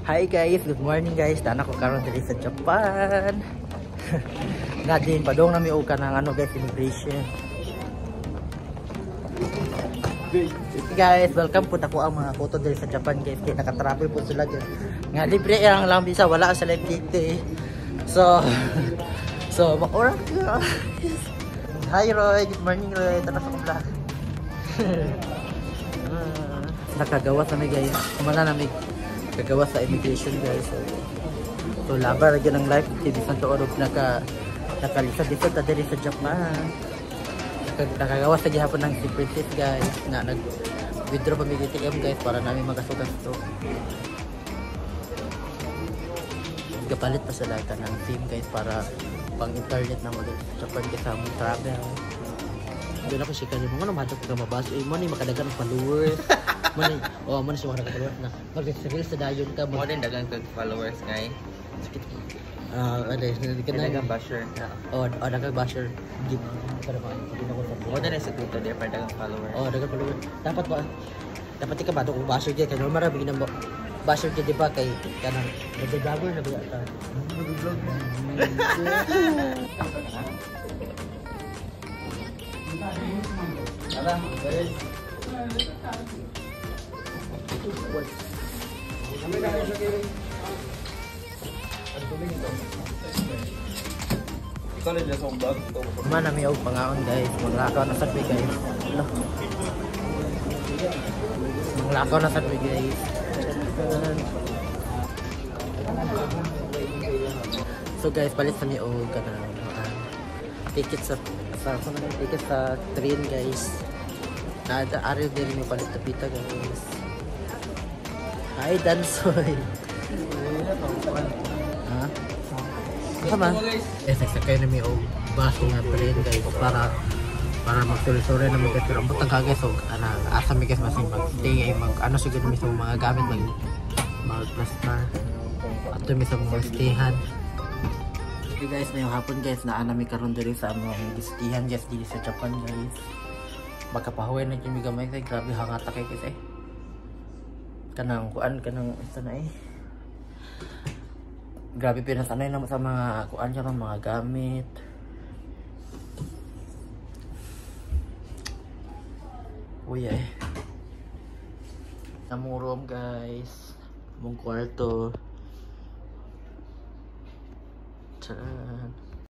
Hi guys, good morning guys. Dana ko karon diri sa Japan. Nga din padong nami og kanang ano guys, immigration. Guys, welcome po ako ang mga photo diri sa Japan guys. Kaya naka-travel po sila guys. Nga libre ang lang visa, wala sa live dito eh. So makurang ka. Hi Roy, good morning Roy. Tara sa vlog. Nakagawas na guys. Kumana nami kagawa sa immigration guys. So labar lagi ng life TV sa Toorog nakalisa dito ta diri sa Japan. Nakagawa sa gihapon ng si Princess guys na nag withdraw pa mig ATM guys para namin magasugas to. Kapalit pa sila ka ng SIM guys para pang internet na mag Japan guys sa mong travel. Doon ako siya kanina mo naman ka mabasa mo ni makadagan followers. Mani, mani siya mga followers na mag-reels sa dayon ka mo din dagang followers kay dagang basher. Dagang basher give para mo mo din sa dito di pa dagang followers. Dagang followers. Dapat ka ba kung basher kay kay normal ra bigyan mo basher kay di ba kay kanang nag-vlogger na ba ta. Nag-vlog. Ala, guys. Mana may og pangaon guys, manglakaw na sad guys. Manglakaw na sad guys. So guys, palit sa mi og kanang ticket sa train guys. Nada ari din mo palit tapita guys. Hi Dansoy. Ha? Sama. Sakay na mi og bus nga train guys para magsulisuri na mga pero ambot ang guys og asa mi guys masing mag-stay mag ano siguro mi sa mga gamit mag plastar. Ato mi sa mga stayhan. Okay guys, ngayong hapon guys, naanami karon diri sa among gistihan guys diri sa Japan guys. Makapahuwi na kimi gamay kay grabe hangata kay guys eh. Kanang kuan kanang isa na eh. Grabe pinasanay na sa mga kuan siya mga gamit. Uy eh. Namong room guys. Mong kwarto. Tcharan.